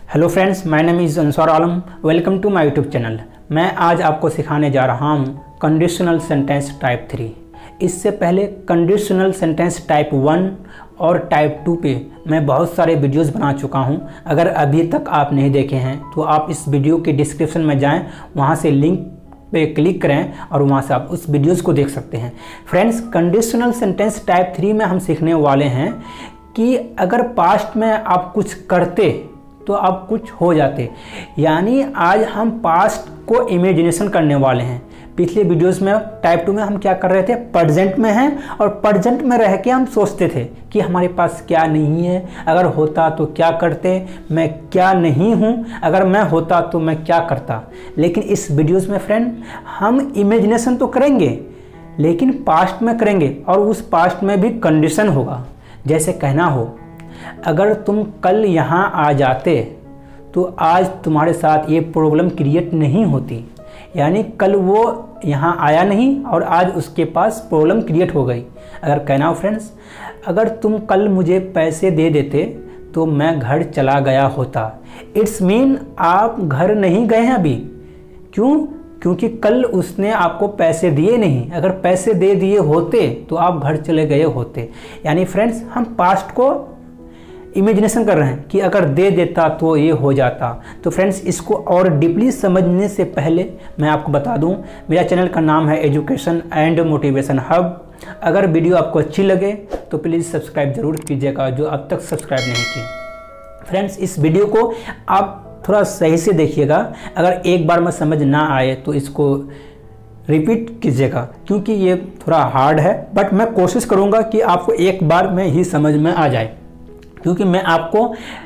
Hello friends, my name is Ansar Alam. Welcome to my YouTube channel. मैं आज आपको सिखाने जा रहा हूँ कंडीशनल सेंटेंस टाइप 3। इससे पहले कंडीशनल सेंटेंस टाइप 1 और टाइप 2 पे मैं बहुत सारे वीडियोस बना चुका हूँ। अगर अभी तक आप नहीं देखे हैं तो आप इस वीडियो के डिस्क्रिप्शन में जाएं, वहाँ से लिंक पे क्लिक करें और वहाँ से आप उस वीडियोस को देख सकते हैं। फ्रेंड्स, कंडीशनल सेंटेंस टाइप 3 में हम सीखने वाले हैं कि अगर पास्ट में आप कुछ करते तो आप कुछ हो जाते। यानी आज हम पास्ट को इमेजिनेशन करने वाले हैं। पिछले वीडियोस में टाइप 2 में हम क्या कर रहे थे, प्रेजेंट में हैं और प्रेजेंट में रह के हम सोचते थे कि हमारे पास क्या नहीं है, अगर होता तो क्या करते, मैं क्या नहीं हूँ, अगर मैं होता तो मैं क्या करता। लेकिन इस वीडियोस में फ्रेंड हम इमेजिनेशन तो करेंगे लेकिन पास्ट में करेंगे और उस पास्ट में भी कंडीशन होगा। जैसे कहना हो, अगर तुम कल यहाँ आ जाते तो आज तुम्हारे साथ ये प्रॉब्लम क्रिएट नहीं होती। यानी कल वो यहाँ आया नहीं और आज उसके पास प्रॉब्लम क्रिएट हो गई। अगर कहना हो फ्रेंड्स, अगर तुम कल मुझे पैसे दे देते तो मैं घर चला गया होता। इट्स मीन आप घर नहीं गए हैं अभी। क्यों? क्योंकि कल उसने आपको पैसे दिए नहीं। अगर पैसे दे दिए होते तो आप घर चले गए होते। यानी फ्रेंड्स, हम पास्ट को इमेजिनेशन कर रहे हैं कि अगर दे देता तो ये हो जाता। तो फ्रेंड्स, इसको और डीपली समझने से पहले मैं आपको बता दूं, मेरा चैनल का नाम है एजुकेशन एंड मोटिवेशन हब। अगर वीडियो आपको अच्छी लगे तो प्लीज़ सब्सक्राइब ज़रूर कीजिएगा, जो अब तक सब्सक्राइब नहीं किए। फ्रेंड्स, इस वीडियो को आप थोड़ा सही से देखिएगा। अगर एक बार में समझ ना आए तो इसको रिपीट कीजिएगा, क्योंकि ये थोड़ा हार्ड है। बट मैं कोशिश करूँगा कि आपको एक बार में ही समझ में आ जाए, क्योंकि मैं आपको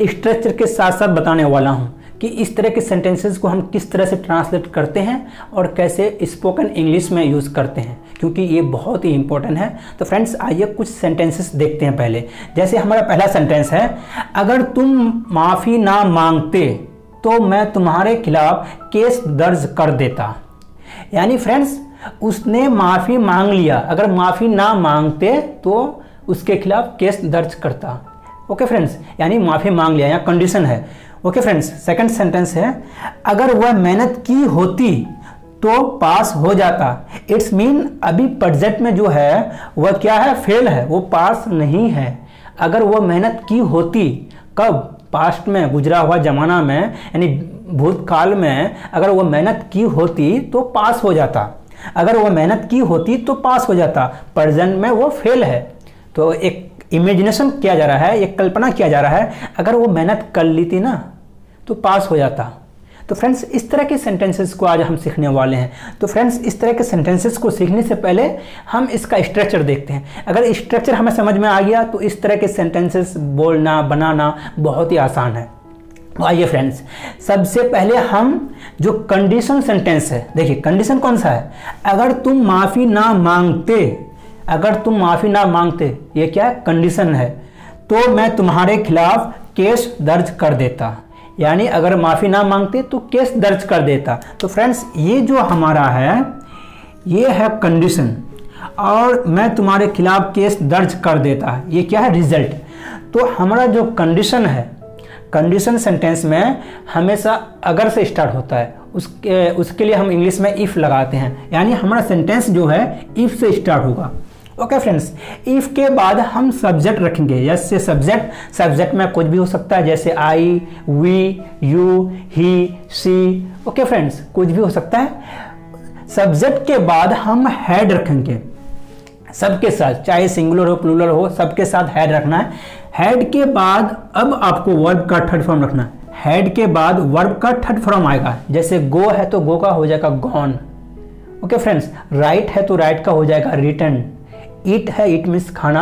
स्ट्रक्चर के साथ साथ बताने वाला हूं कि इस तरह के सेंटेंसेस को हम किस तरह से ट्रांसलेट करते हैं और कैसे स्पोकन इंग्लिश में यूज़ करते हैं, क्योंकि ये बहुत ही इंपॉर्टेंट है। तो फ्रेंड्स, आइए कुछ सेंटेंसेस देखते हैं पहले। जैसे हमारा पहला सेंटेंस है, अगर तुम माफ़ी ना मांगते तो मैं तुम्हारे खिलाफ केस दर्ज कर देता। यानी फ्रेंड्स, उसने माफ़ी मांग लिया, अगर माफ़ी ना मांगते तो उसके खिलाफ केस दर्ज करता। ओके फ्रेंड्स, यानी माफ़ी मांग लिया, यहाँ कंडीशन है। ओके फ्रेंड्स, सेकंड सेंटेंस है, अगर वह मेहनत की होती तो पास हो जाता। इट्स मीन अभी प्रेजेंट में जो है वह क्या है, फेल है, वो पास नहीं है। अगर वह मेहनत की होती, कब? पास्ट में, गुजरा हुआ जमाना में, यानी भूतकाल में अगर वह मेहनत की होती तो पास हो जाता। अगर वह मेहनत की होती तो पास हो जाता, प्रेजेंट में वो फेल है। तो एक इमेजिनेशन किया जा रहा है, एक कल्पना किया जा रहा है, अगर वो मेहनत कर ली थी ना तो पास हो जाता। तो फ्रेंड्स, इस तरह के सेंटेंसेस को आज हम सीखने वाले हैं। तो फ्रेंड्स, इस तरह के सेंटेंसेस को सीखने से पहले हम इसका स्ट्रक्चर देखते हैं। अगर स्ट्रक्चर हमें समझ में आ गया तो इस तरह के सेंटेंसेस बोलना, बनाना बहुत ही आसान है। तो आइए फ्रेंड्स, सबसे पहले हम जो कंडीशन सेंटेंस है, देखिए कंडीशन कौन सा है, अगर तुम माफ़ी ना मांगते, अगर तुम माफ़ी ना मांगते, ये क्या कंडीशन है, तो मैं तुम्हारे खिलाफ केस दर्ज कर देता। यानी अगर माफ़ी ना मांगते तो केस दर्ज कर देता। तो फ्रेंड्स, ये जो हमारा है ये है कंडीशन, और मैं तुम्हारे खिलाफ केस दर्ज कर देता, ये क्या है, रिजल्ट। तो हमारा जो कंडीशन है, कंडीशन सेंटेंस में हमेशा अगर से स्टार्ट होता है, उसके लिए हम इंग्लिश में इफ़ लगाते हैं। यानी हमारा सेंटेंस जो है इफ़ से स्टार्ट होगा। ओके फ्रेंड्स, इफ़ के बाद हम सब्जेक्ट रखेंगे। यस से सब्जेक्ट, सब्जेक्ट में कुछ भी हो सकता है, जैसे I, we, you, he, she. Okay friends, कुछ भी हो सकता है। सब्जेक्ट के बाद हम हेड रखेंगे सबके साथ, चाहे सिंगुलर हो प्लूरल हो, सबके साथ हेड रखना है। हेड के बाद अब आपको वर्ब का थर्ड फॉर्म रखना है। हेड के बाद वर्ब का थर्ड फॉर्म आएगा। जैसे गो है तो गो का हो जाएगा गॉन। ओके फ्रेंड्स, राइट है तो राइट का हो जाएगा रिटर्न। ईट है, ईट मीन्स खाना,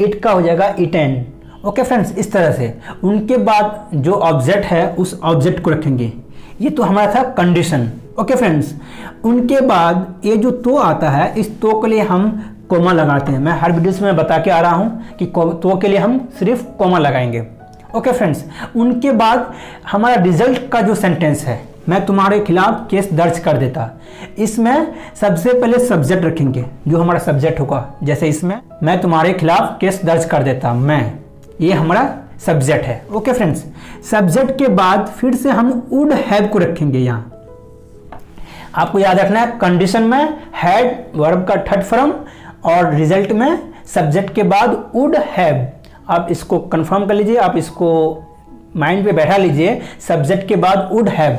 ईट का हो जाएगा ईटन। ओके फ्रेंड्स, इस तरह से उनके बाद जो ऑब्जेक्ट है उस ऑब्जेक्ट को रखेंगे। ये तो हमारा था कंडीशन। ओके फ्रेंड्स, उनके बाद ये जो तो आता है, इस तो के लिए हम कोमा लगाते हैं। मैं हर वीडियो में बता के आ रहा हूँ कि तो के लिए हम सिर्फ कोमा लगाएंगे। ओके फ्रेंड्स, उनके बाद हमारा रिजल्ट का जो सेंटेंस है, मैं तुम्हारे खिलाफ केस दर्ज कर देता। इसमें सबसे पहले सब्जेक्ट रखेंगे, जो हमारा सब्जेक्ट होगा। जैसे इसमें मैं तुम्हारे खिलाफ केस दर्ज कर देता, मैं, ये हमारा सब्जेक्ट है। ओके फ्रेंड्स, सब्जेक्ट के बाद फिर से हम वुड हैव को रखेंगे। यहाँ आपको याद रखना है, कंडीशन में हैड वर्ब का थर्ड फॉर्म और रिजल्ट में सब्जेक्ट के बाद वुड हैव। आप इसको कंफर्म कर लीजिए, आप इसको माइंड पे बैठा लीजिए, सब्जेक्ट के बाद वुड हैव।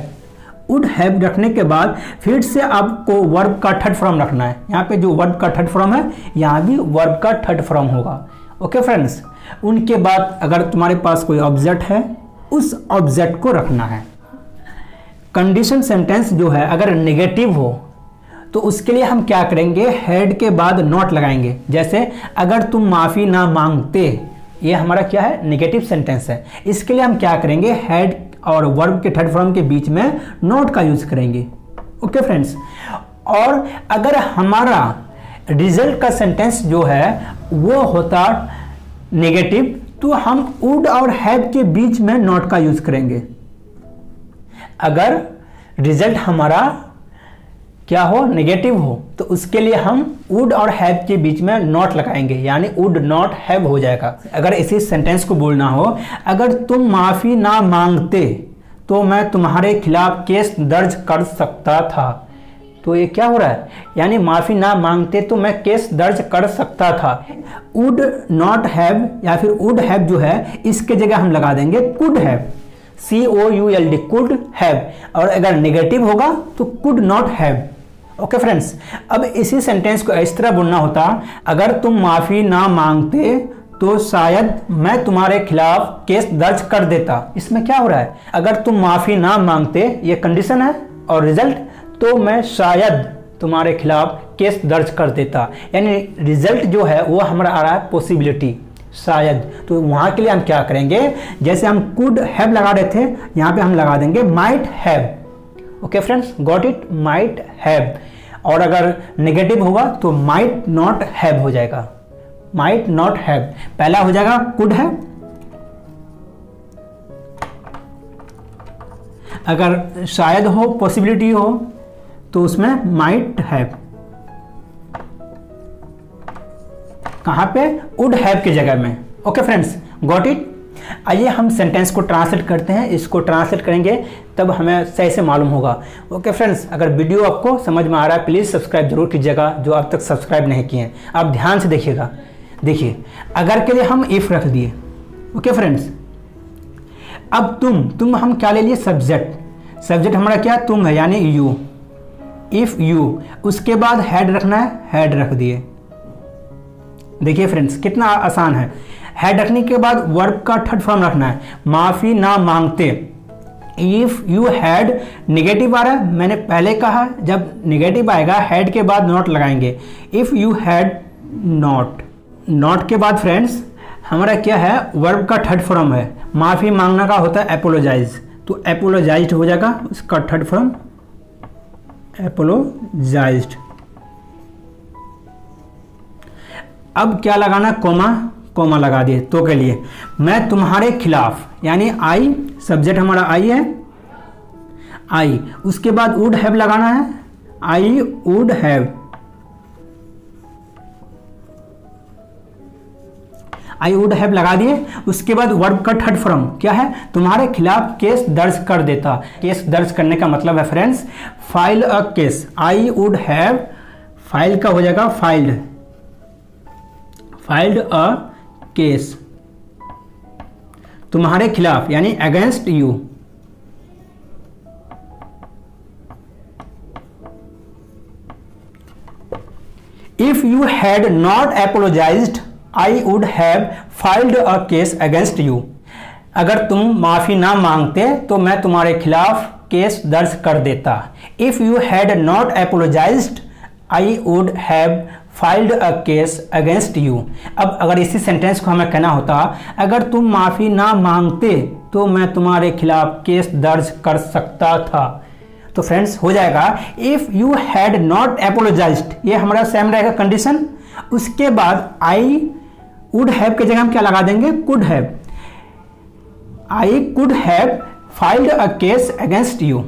वुड हैव रखने के बाद फिर से आपको वर्ब का थर्ड फॉर्म रखना है। यहाँ पे जो वर्ब का थर्ड फॉर्म है, यहाँ भी वर्ब का थर्ड फॉर्म होगा। ओके फ्रेंड्स, उनके बाद अगर तुम्हारे पास कोई ऑब्जेक्ट है, उस ऑब्जेक्ट को रखना है। कंडीशन सेंटेंस जो है अगर नेगेटिव हो तो उसके लिए हम क्या करेंगे, हैड के बाद नॉट लगाएंगे। जैसे अगर तुम माफ़ी ना मांगते, ये हमारा क्या है, नेगेटिव सेंटेंस है। इसके लिए हम क्या करेंगे, हैड और वर्ब के थर्ड फॉर्म के बीच में नॉट का यूज करेंगे। ओके फ्रेंड्स, और अगर हमारा रिजल्ट का सेंटेंस जो है वो होता नेगेटिव, तो हम वुड और हैव के बीच में नॉट का यूज करेंगे। अगर रिजल्ट हमारा क्या हो, नेगेटिव हो, तो उसके लिए हम वुड और हैव के बीच में नॉट लगाएंगे, यानी वुड नॉट हैव हो जाएगा। अगर इसी सेंटेंस को बोलना हो, अगर तुम माफी ना मांगते तो मैं तुम्हारे खिलाफ केस दर्ज कर सकता था। तो ये क्या हो रहा है, यानी माफी ना मांगते तो मैं केस दर्ज कर सकता था। वुड नॉट हैव या फिर वुड हैव जो है, इसके जगह हम लगा देंगे could have, COULD, could have. और अगर नेगेटिव होगा तो could not have. Okay friends, अब इसी सेंटेंस को इस तरह बोलना होता, अगर तुम माफी ना मांगते तो शायद मैं तुम्हारे खिलाफ केस दर्ज कर देता। इसमें क्या हो रहा है, अगर तुम माफी ना मांगते, ये कंडीशन है, और रिजल्ट तो मैं शायद तुम्हारे खिलाफ केस दर्ज कर देता। यानी रिजल्ट जो है वो हमारा आ रहा है पॉसिबिलिटी, शायद। तो वहां के लिए हम क्या करेंगे, जैसे हम कुड हैव लगा रहे थे, यहाँ पे हम लगा देंगे might have. Okay friends, got it, might have. और अगर नेगेटिव होगा तो माइट नॉट हैव हो जाएगा, माइट नॉट हैव। पहला हो जाएगा कुड हैव, अगर शायद हो, पॉसिबिलिटी हो, तो उसमें माइट हैव। कहां पे, वुड हैव की जगह में। Okay friends, got it. आइए हम सेंटेंस को ट्रांसलेट करते हैं। इसको ट्रांसलेट करेंगे तब हमें सही से मालूम होगा। ओके फ्रेंड्स, अगर वीडियो आपको समझ में आ रहा है, प्लीज़ सब्सक्राइब जरूर कीजिएगा, जो अब तक सब्सक्राइब नहीं किए हैं। आप ध्यान से देखिएगा। देखिए, अगर के लिए हम इफ रख दिए। ओके फ्रेंड्स, अब तुम हम क्या ले लिए, सब्जेक्ट। सब्जेक्ट हमारा क्या, तुम है, यानी यू। इफ यू, उसके बाद हैड रखना है, हैड रख दिए। देखिए फ्रेंड्स, कितना आसान है। हैड रखने के बाद वर्ब का थर्ड फॉर्म रखना है, माफी ना मांगते। इफ यू हैड, नेगेटिव आ रहा है, मैंने पहले कहा जब नेगेटिव आएगा हैड के बाद नॉट लगाएंगे। If you had not, not के बाद फ्रेंड्स हमारा क्या है, वर्ब का थर्ड फॉर्म है। माफी मांगना का होता है एपोलोजाइज, तो एपोलोजाइज्ड हो जाएगा उसका थर्ड फॉर्म, एपोलोजाइज्ड। अब क्या लगाना, कोमा, कोमा लगा दिए तो के लिए। मैं तुम्हारे खिलाफ, यानी आई, सब्जेक्ट हमारा आई है, आई। उसके बाद वुड हैव लगाना है, आई would have. I would have लगा दिए। उसके बाद वर्ब का थर्ड फॉर्म क्या है, तुम्हारे खिलाफ केस दर्ज कर देता। केस दर्ज करने का मतलब है friends, file a case. I would have, file का हो जाएगा फाइल्ड, फाइल्ड अ केस, तुम्हारे खिलाफ, यानी against you. If you had not apologised, I would have filed a case against you. अगर तुम माफी ना मांगते तो मैं तुम्हारे खिलाफ केस दर्ज कर देता। If you had not apologised, I would have filed a case against you. अब अगर इसी सेंटेंस को हमें कहना होता, अगर तुम माफी ना मांगते तो मैं तुम्हारे खिलाफ केस दर्ज कर सकता था। तो फ्रेंड्स हो जाएगा, इफ यू हैड नॉट एपोलोजाइज्ड, ये हमारा सेम रहेगा कंडीशन। उसके बाद आई वुड हैव के जगह हम क्या लगा देंगे, could have. I could have filed a case against you.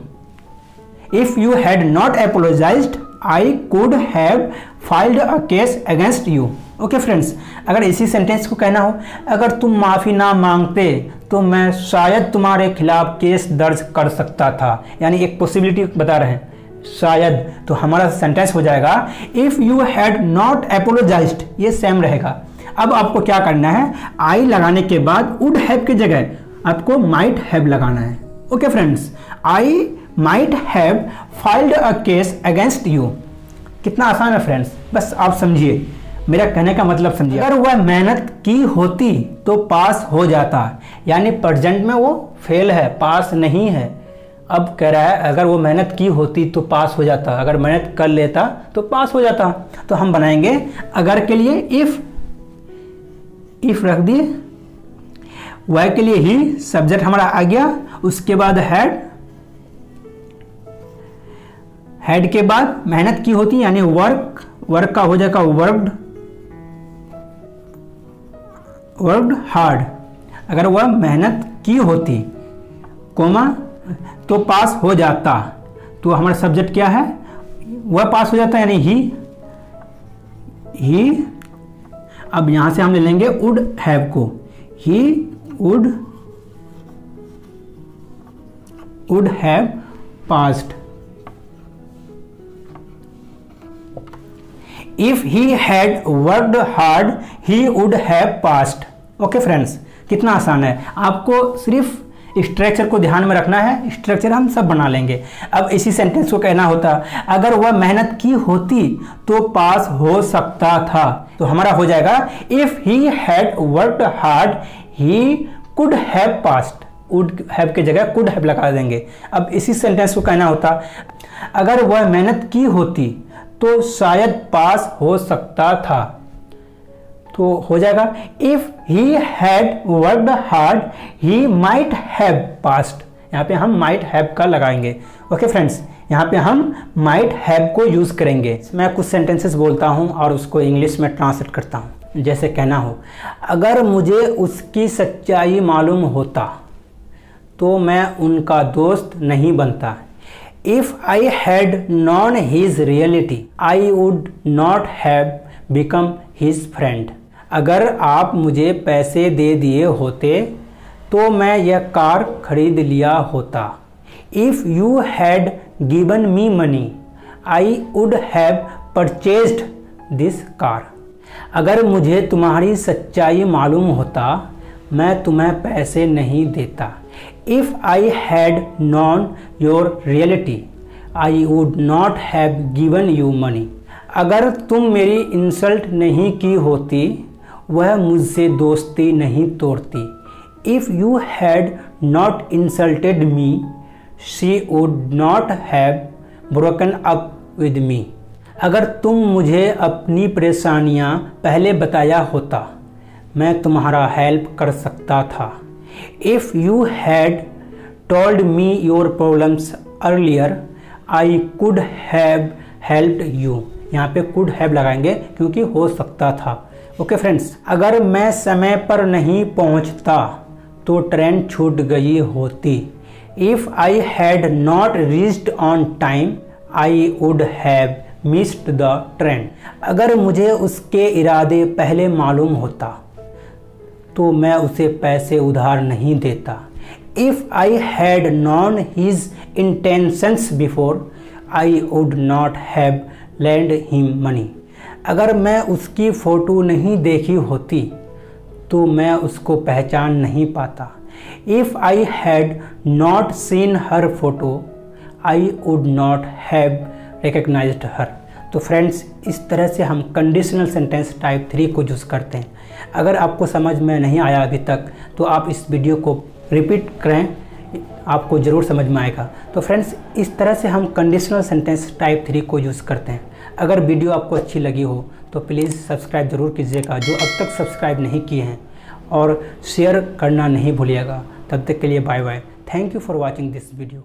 If you had not apologised, I could have filed a case against you. Okay friends, अगर इसी सेंटेंस को कहना हो, अगर तुम माफ़ी ना मांगते तो मैं शायद तुम्हारे खिलाफ केस दर्ज कर सकता था, यानी एक पॉसिबिलिटी बता रहे हैं शायद। तो हमारा सेंटेंस हो जाएगा if you had not apologised, ये सेम रहेगा। अब आपको क्या करना है, आई लगाने के बाद वुड हैव की जगह आपको माइट हैव लगाना है। Okay friends, I might have filed a case against you. कितना आसान है फ्रेंड्स, बस आप समझिए, मेरा कहने का मतलब समझिए। अगर वह मेहनत की होती तो पास हो जाता, यानी प्रेजेंट में वो फेल है, पास नहीं है। अब कह रहा है अगर वो मेहनत की होती तो पास हो जाता, अगर मेहनत कर लेता तो पास हो जाता। तो हम बनाएंगे अगर के लिए इफ रख दिए, वह के लिए ही, सब्जेक्ट हमारा आ गया, उसके बाद हैड के बाद मेहनत की होती यानी वर्क का हो जाएगा वर्कड हार्ड। अगर वह मेहनत की होती कोमा तो पास हो जाता, तो हमारा सब्जेक्ट क्या है, वह पास हो जाता यानी ही। अब यहां से हम ले लेंगे वुड हैव को, he would have passed. If he had worked hard he would have passed. Okay friends, कितना आसान है, आपको सिर्फ स्ट्रक्चर को ध्यान में रखना है, स्ट्रक्चर हम सब बना लेंगे। अब इसी सेंटेंस को कहना होता अगर वह मेहनत की होती तो पास हो सकता था, तो हमारा हो जाएगा if he had worked hard he could have passed. Would have की जगह कुड हैव लगा देंगे। अब इसी सेंटेंस को कहना होता अगर वह मेहनत की होती तो शायद पास हो सकता था, तो हो जाएगा if he had worked hard he might have passed. यहाँ पे हम माइट हैव का लगाएंगे। ओके फ्रेंड्स, यहाँ पे हम माइट हैव को यूज करेंगे। मैं कुछ सेंटेंसेस बोलता हूँ और उसको इंग्लिश में ट्रांसलेट करता हूँ। जैसे कहना हो अगर मुझे उसकी सच्चाई मालूम होता तो मैं उनका दोस्त नहीं बनता। If I had known his reality I would not have become his friend. अगर आप मुझे पैसे दे दिए होते तो मैं यह कार खरीद लिया होता। If you had given me money I would have purchased this car. अगर मुझे तुम्हारी सच्चाई मालूम होता मैं तुम्हें पैसे नहीं देता। If I had non your reality I would not have given you money. अगर तुम मेरी इंसल्ट नहीं की होती वह मुझसे दोस्ती नहीं तोड़ती। If you had not insulted me she would not have broken up with me. अगर तुम मुझे अपनी परेशानियां पहले बताया होता मैं तुम्हारा हेल्प कर सकता था। If you had told me your problems earlier I could have helped you. यहाँ पे कुड हैव लगाएंगे क्योंकि हो सकता था। ओके फ्रेंड्स, अगर मैं समय पर नहीं पहुंचता तो ट्रेन छूट गई होती। If I had not reached on time I would have missed the train. अगर मुझे उसके इरादे पहले मालूम होता तो मैं उसे पैसे उधार नहीं देता। If I had known his intentions before I would not have lend him money. अगर मैं उसकी फ़ोटो नहीं देखी होती तो मैं उसको पहचान नहीं पाता। If I had not seen her photo I would not have recognised her. तो फ्रेंड्स, इस तरह से हम कंडीशनल सेंटेंस टाइप 3 को यूज़ करते हैं। अगर आपको समझ में नहीं आया अभी तक तो आप इस वीडियो को रिपीट करें, आपको ज़रूर समझ में आएगा। तो फ्रेंड्स, इस तरह से हम कंडीशनल सेंटेंस टाइप 3 को यूज़ करते हैं। अगर वीडियो आपको अच्छी लगी हो तो प्लीज़ सब्सक्राइब ज़रूर कीजिएगा, जो अब तक सब्सक्राइब नहीं किए हैं, और शेयर करना नहीं भूलिएगा। तब तक के लिए bye bye. Thank you for watching this video.